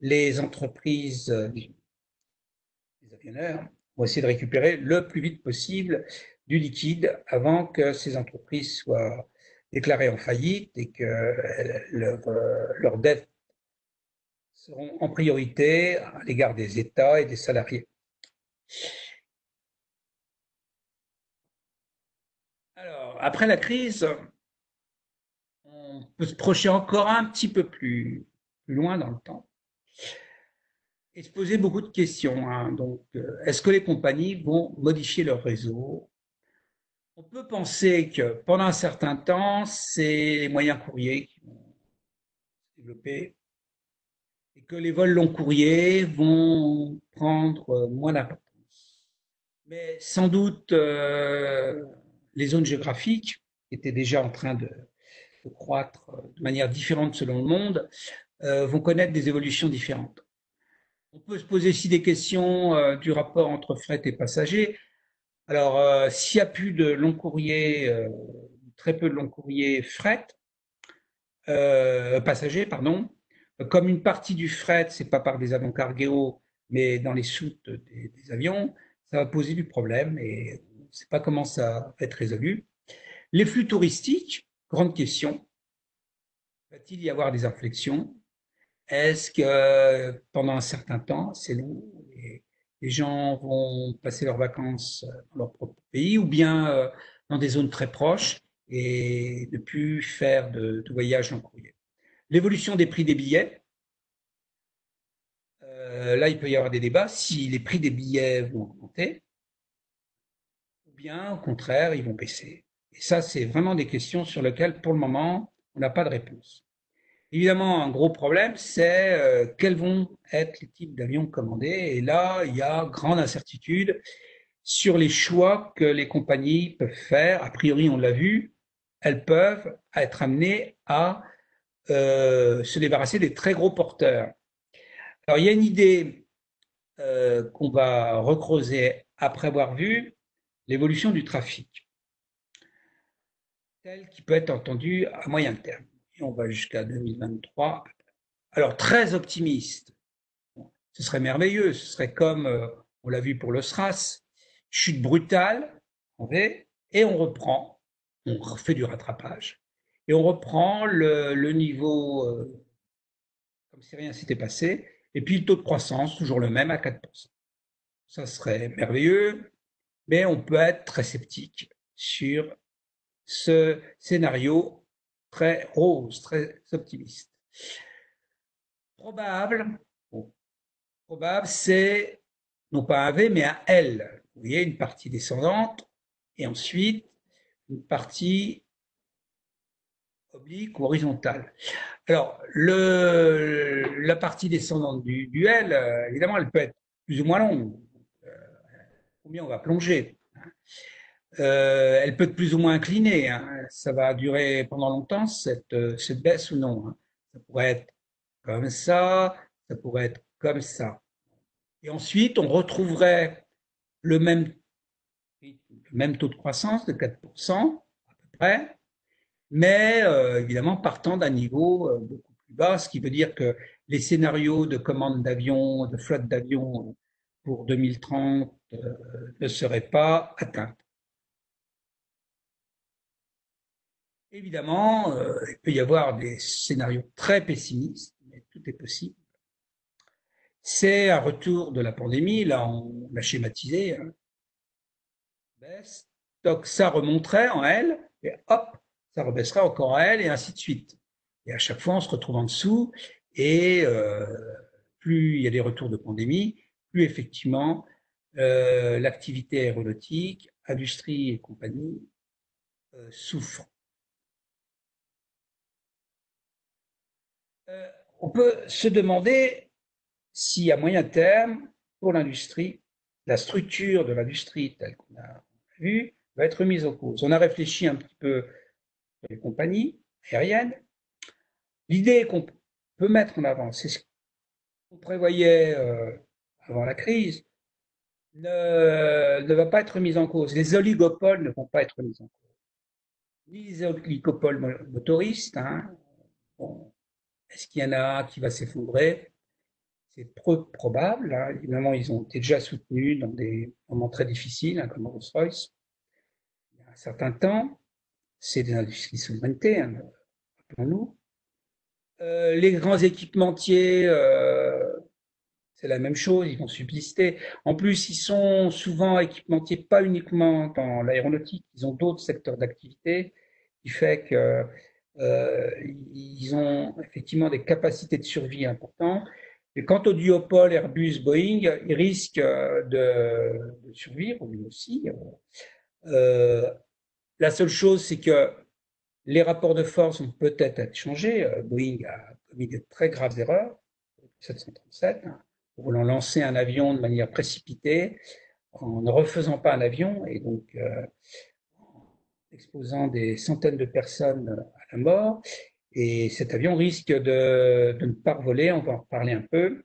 Les entreprises, les avionneurs, vont essayer de récupérer le plus vite possible du liquide avant que ces entreprises soient déclarées en faillite et que leurs dettes seront en priorité à l'égard des États et des salariés. Alors, après la crise, on peut se projeter encore un petit peu plus loin dans le temps et se poser beaucoup de questions. Hein. Donc, est-ce que les compagnies vont modifier leur réseau? On peut penser que pendant un certain temps, c'est les moyens courriers qui vont se développer et que les vols long courriers vont prendre moins d'importance. Mais sans doute, les zones géographiques étaient déjà en train de croître de manière différente selon le monde, vont connaître des évolutions différentes. On peut se poser aussi des questions du rapport entre fret et passagers. Alors, s'il n'y a plus de long courrier, très peu de long courrier fret, passagers, pardon, comme une partie du fret, c'est pas par des avions cargo, mais dans les soutes des avions, ça va poser du problème et on ne sait pas comment ça va être résolu. Les flux touristiques, grande question. Va-t-il y avoir des inflexions? Est-ce que pendant un certain temps, c'est long, les les gens vont passer leurs vacances dans leur propre pays ou bien dans des zones très proches et ne plus faire de voyage en courrier. L'évolution des prix des billets, là, il peut y avoir des débats si les prix des billets vont augmenter ou bien, au contraire, ils vont baisser. Et ça, c'est vraiment des questions sur lesquelles, pour le moment, on n'a pas de réponse. Évidemment, un gros problème, c'est quels vont être les types d'avions commandés. Et là, il y a grande incertitude sur les choix que les compagnies peuvent faire. A priori, on l'a vu, elles peuvent être amenées à se débarrasser des très gros porteurs. Alors, il y a une idée qu'on va recreuser après avoir vu l'évolution du trafic, telle qui peut être entendue à moyen terme. Et on va jusqu'à 2023. Alors, très optimiste. Ce serait merveilleux, ce serait comme on l'a vu pour le SRAS, chute brutale en V, et on reprend, on fait du rattrapage, et on reprend le niveau comme si rien s'était passé, et puis le taux de croissance, toujours le même à 4%. Ça serait merveilleux, mais on peut être très sceptique sur ce scénario très rose, très optimiste. Probable, bon, probable, c'est non pas un V, mais un L. Vous voyez, une partie descendante et ensuite une partie oblique ou horizontale. Alors, la partie descendante du L, évidemment, elle peut être plus ou moins longue. Euh, Combien on va plonger? Elle peut être plus ou moins inclinée. Hein. Ça va durer pendant longtemps, cette baisse ou non. Hein. Ça pourrait être comme ça pourrait être comme ça. Et ensuite, on retrouverait le même, le même taux de croissance de 4% à peu près, mais évidemment partant d'un niveau beaucoup plus bas, ce qui veut dire que les scénarios de commande d'avions, de flotte d'avions pour 2030 ne seraient pas atteints. Évidemment, il peut y avoir des scénarios très pessimistes, mais tout est possible. C'est un retour de la pandémie, là on l'a schématisé, hein, baisse, donc ça remonterait en L, et hop, ça rebaisserait encore en L, et ainsi de suite. Et à chaque fois, on se retrouve en dessous, et plus il y a des retours de pandémie, plus effectivement l'activité aéronautique, industrie et compagnie souffrent. On peut se demander si à moyen terme, pour l'industrie, la structure de l'industrie telle qu'on a vu va être mise en cause. On a réfléchi un petit peu sur les compagnies aériennes. L'idée qu'on peut mettre en avant, c'est ce qu'on prévoyait avant la crise, ne va pas être mise en cause. Les oligopoles ne vont pas être mis en cause. Ni les oligopoles motoristes. Hein. Bon, est-ce qu'il y en a un qui va s'effondrer? C'est peu probable. Hein. Évidemment, ils ont été déjà soutenus dans des moments très difficiles, hein, comme Rolls-Royce, il y a un certain temps. C'est des industries de souveraineté, hein, rappelons-nous. Les grands équipementiers, c'est la même chose, ils vont subsister. En plus, ils sont souvent équipementiers pas uniquement dans l'aéronautique, ils ont d'autres secteurs d'activité, qui fait que ils ont effectivement des capacités de survie importantes. Et quant au duopole Airbus Boeing, ils risquent de survivre lui aussi. La seule chose, c'est que les rapports de force vont peut-être être changés. Boeing a commis de très graves erreurs, 737, hein, voulant lancer un avion de manière précipitée, en ne refaisant pas un avion, et donc en exposant des centaines de personnes à la mort. Et cet avion risque de ne pas voler, on va en reparler un peu.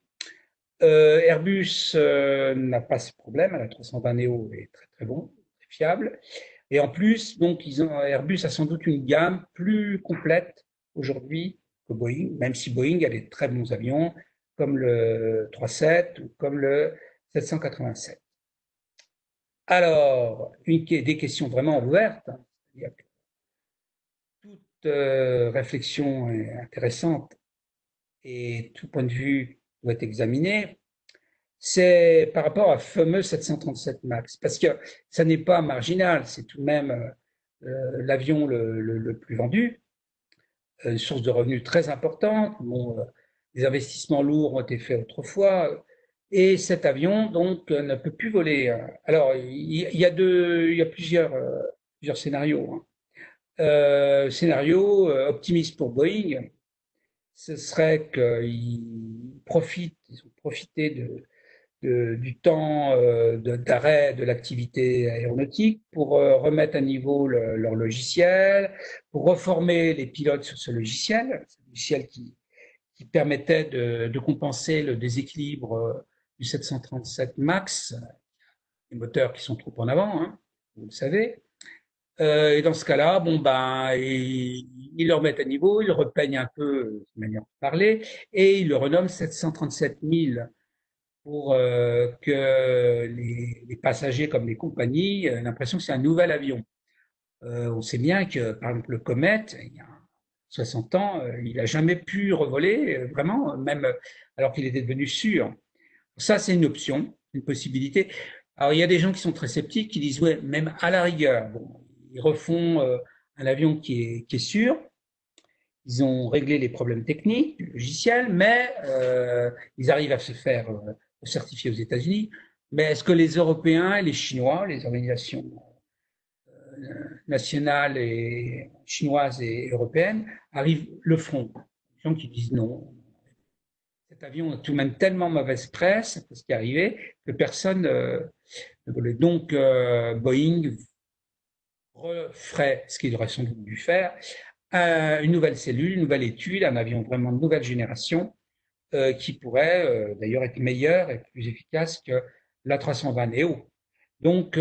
Airbus n'a pas ce problème, la 320 Neo est très très bon, très fiable. Et en plus, donc, Airbus a sans doute une gamme plus complète aujourd'hui que Boeing, même si Boeing a des très bons avions, comme le 37 ou comme le 787. Alors, des questions vraiment ouvertes. Hein. Toute réflexion est intéressante et tout point de vue doit être examiné. c'est par rapport à fameux 737 MAX, parce que ça n'est pas marginal, c'est tout de même l'avion le plus vendu, une source de revenus très importante. Bon, les investissements lourds ont été faits autrefois, et cet avion donc ne peut plus voler. Alors il y a plusieurs scénarios. Hein. Scénario optimiste pour Boeing, ce serait ils ont profité du temps d'arrêt de l'activité aéronautique pour remettre à niveau leur logiciel, pour reformer les pilotes sur ce logiciel qui permettait de compenser le déséquilibre du 737 MAX, les moteurs qui sont trop en avant, hein, vous le savez. Et dans ce cas-là, bon ben, ils le remettent à niveau, ils le repeignent un peu, de manière de parler, et ils le renomment 737 000 pour que les passagers comme les compagnies aient l'impression que c'est un nouvel avion. On sait bien que, par exemple, le Comet, il y a 60 ans, il n'a jamais pu revoler, vraiment, même alors qu'il était devenu sûr. Ça, c'est une option, une possibilité. Alors, il y a des gens qui sont très sceptiques, qui disent, ouais, même à la rigueur, bon, ils refont un avion qui est sûr, ils ont réglé les problèmes techniques du logiciel, mais ils arrivent à se faire certifier aux États-Unis. Mais est-ce que les Européens et les Chinois, les organisations nationales et chinoises et européennes, le feront? Les gens qui disent non. Cet avion a tout de même tellement mauvaise presse, parce qu'il est arrivé, que personne ne voulait. Donc Boeing referait ce qu'il aurait sans doute dû faire, une nouvelle cellule, une nouvelle étude, un avion vraiment de nouvelle génération qui pourrait d'ailleurs être meilleur et plus efficace que l'A320 Neo. Donc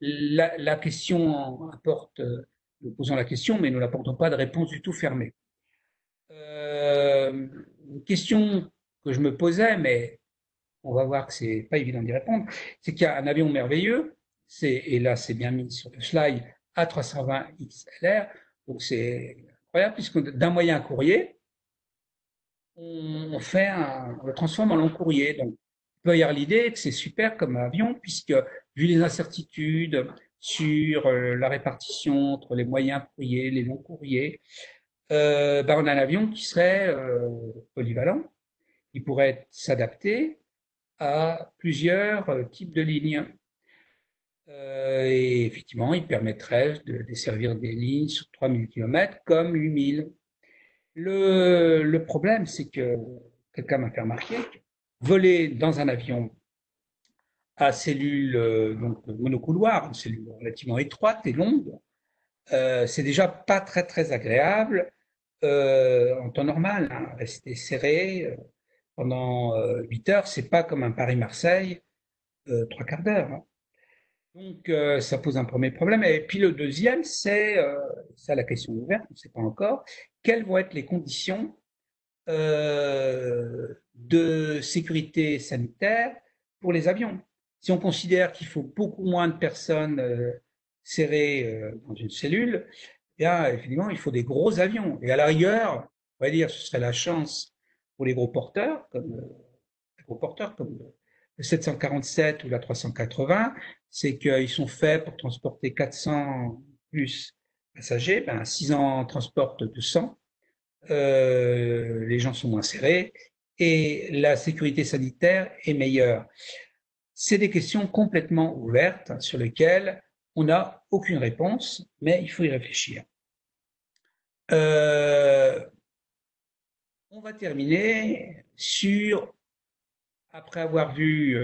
la question apporte, nous posons la question, mais nous n'apportons pas de réponse du tout fermée. Une question que je me posais, mais on va voir que c'est pas évident d'y répondre, c'est qu'il y a un avion merveilleux, et là c'est bien mis sur le slide, A320 XLR, donc c'est incroyable puisque d'un moyen courrier, on le transforme en long courrier. Donc, il peut y avoir l'idée que c'est super comme avion, puisque vu les incertitudes sur la répartition entre les moyens courriers, les longs courriers, ben on a un avion qui serait polyvalent, qui pourrait s'adapter à plusieurs types de lignes. Et effectivement, il permettrait de desservir des lignes sur 3000 km comme 8000. Le problème, c'est que quelqu'un m'a fait remarquer que voler dans un avion à cellule donc monocouloir, une cellule relativement étroite et longue, c'est déjà pas très agréable en temps normal. Hein. Rester serré pendant 8 heures, c'est pas comme un Paris-Marseille, 3/4 d'heure. Hein. Donc ça pose un premier problème. Et puis le deuxième, c'est ça la question ouverte, on ne sait pas encore, quelles vont être les conditions de sécurité sanitaire pour les avions. Si on considère qu'il faut beaucoup moins de personnes serrées dans une cellule, eh bien, effectivement, il faut des gros avions. Et à la rigueur, on va dire, ce serait la chance pour les gros porteurs comme le 747 ou la 380, c'est qu'ils sont faits pour transporter 400 plus passagers. Ben, 6 ans transportent 200. Les gens sont moins serrés et la sécurité sanitaire est meilleure. C'est des questions complètement ouvertes sur lesquelles on n'a aucune réponse, mais il faut y réfléchir. On va terminer sur, après avoir vu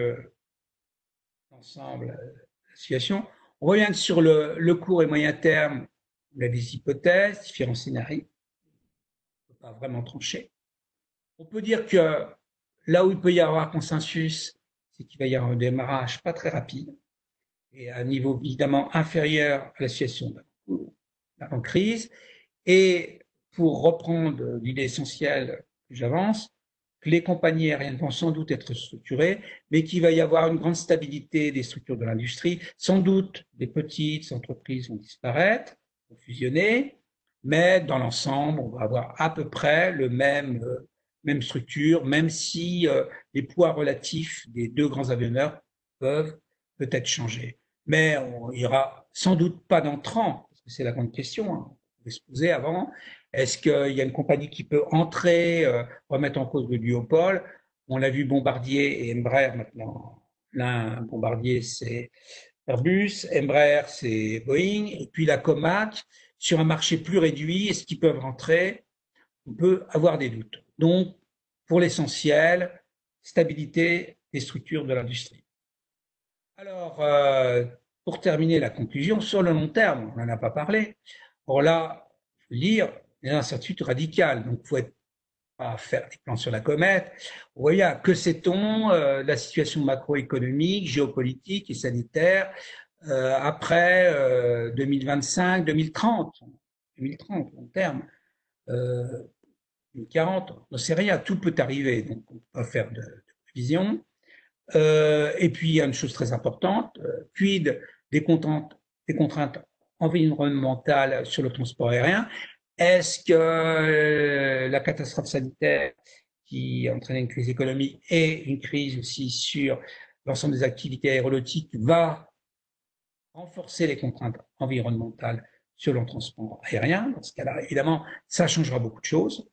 ensemble la situation, on revient sur le court et moyen terme. On a des hypothèses, différents scénarios. Pas vraiment tranché. On peut dire que là où il peut y avoir consensus, c'est qu'il va y avoir un démarrage pas très rapide et à un niveau évidemment inférieur à la situation d'avant-crise. Et pour reprendre l'idée essentielle que j'avance, que les compagnies aériennes vont sans doute être structurées, mais qu'il va y avoir une grande stabilité des structures de l'industrie. Sans doute, des petites entreprises vont disparaître, vont fusionner, mais dans l'ensemble, on va avoir à peu près le même même structure, même si les poids relatifs des deux grands avionneurs peuvent peut-être changer. Mais il n'y aura sans doute pas d'entrant, parce que c'est la grande question, hein, on peut se poser avant. Est-ce qu'il y a une compagnie qui peut entrer, remettre en cause le duopole? On l'a vu Bombardier et Embraer maintenant. L'un, Bombardier, c'est Airbus, Embraer, c'est Boeing, et puis la Comac, sur un marché plus réduit, est-ce qu'ils peuvent rentrer? On peut avoir des doutes. Donc, pour l'essentiel, stabilité des structures de l'industrie. Alors, pour terminer la conclusion, sur le long terme, on n'en a pas parlé. Or là, il faut lire les incertitudes radicales. Donc, il faut être à faire des plans sur la comète. Voilà, que sait-on la situation macroéconomique, géopolitique et sanitaire après 2025, 2030, 2030, long terme, 2040, on ne sait rien, tout peut arriver, donc on ne peut pas faire de prévision. Et puis, il y a une chose très importante, quid des contraintes environnementales sur le transport aérien. Est-ce que la catastrophe sanitaire qui a entraîné une crise économique et une crise aussi sur l'ensemble des activités aéronautiques va renforcer les contraintes environnementales sur le transport aérien? Dans ce cas-là, évidemment, ça changera beaucoup de choses.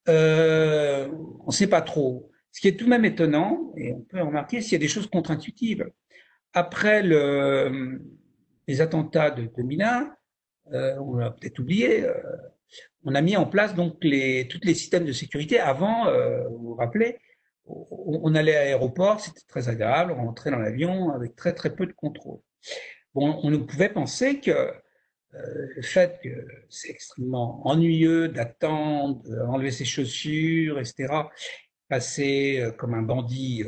On ne sait pas trop. Ce qui est tout de même étonnant, et on peut remarquer, s'il y a des choses contre-intuitives. Après les attentats de 2001, on l'a peut-être oublié, on a mis en place donc tous les systèmes de sécurité. Avant, vous vous rappelez, on allait à l'aéroport, c'était très agréable, on rentrait dans l'avion avec très très peu de contrôle. Bon, on ne pouvait penser que le fait que c'est extrêmement ennuyeux d'attendre, d'enlever ses chaussures, etc., passer comme un bandit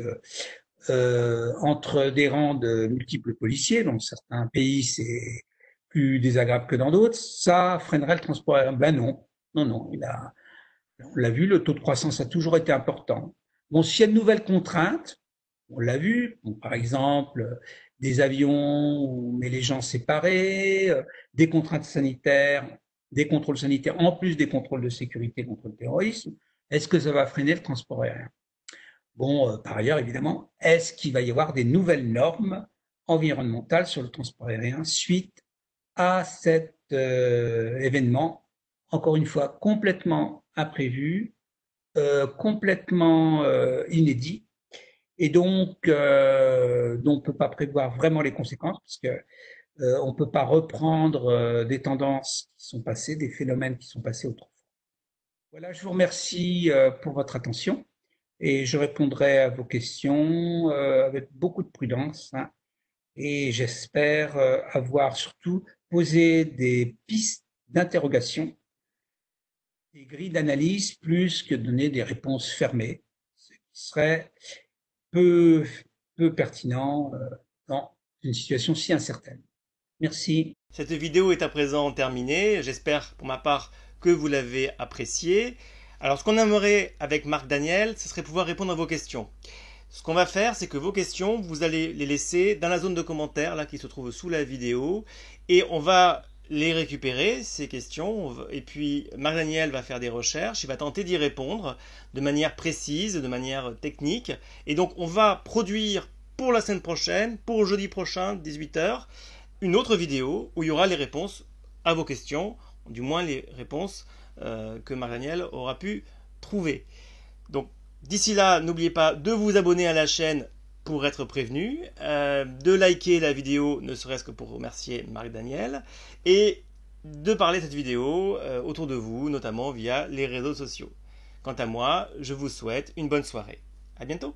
entre des rangs de multiples policiers, dans certains pays c'est plus désagréable que dans d'autres, ça freinerait le transport aérien. Ben non, non, non, on l'a vu, le taux de croissance a toujours été important. Bon, s'il y a de nouvelles contraintes, on l'a vu, bon, par exemple, des avions où on met les gens séparés, des contraintes sanitaires, des contrôles sanitaires, en plus des contrôles de sécurité contre le terrorisme, est-ce que ça va freiner le transport aérien? Bon, par ailleurs, évidemment, est-ce qu'il va y avoir des nouvelles normes environnementales sur le transport aérien suite à cet événement, encore une fois, complètement imprévu, complètement inédit, et donc dont on ne peut pas prévoir vraiment les conséquences, parce que on ne peut pas reprendre des tendances qui sont passées, des phénomènes qui sont passés autrefois. Voilà, je vous remercie pour votre attention et je répondrai à vos questions avec beaucoup de prudence, hein, et j'espère avoir surtout posé des pistes d'interrogation, des grilles d'analyse plus que donner des réponses fermées, ce qui serait peu, peu pertinent dans une situation si incertaine. Merci. Cette vidéo est à présent terminée. J'espère pour ma part que vous l'avez appréciée. Alors ce qu'on aimerait avec Marc Daniel, ce serait pouvoir répondre à vos questions. Ce qu'on va faire, c'est que vos questions, vous allez les laisser dans la zone de commentaires là qui se trouve sous la vidéo et on va les récupérer, ces questions, et puis Marc Daniel va faire des recherches, il va tenter d'y répondre de manière précise, de manière technique, et donc on va produire pour la semaine prochaine, pour jeudi prochain, 18h, une autre vidéo où il y aura les réponses à vos questions, du moins les réponses que Marc Daniel aura pu trouver. Donc d'ici là, n'oubliez pas de vous abonner à la chaîne pour être prévenu, de liker la vidéo, ne serait-ce que pour remercier Marc Daniel, et de parler de cette vidéo autour de vous, notamment via les réseaux sociaux. Quant à moi, je vous souhaite une bonne soirée. À bientôt.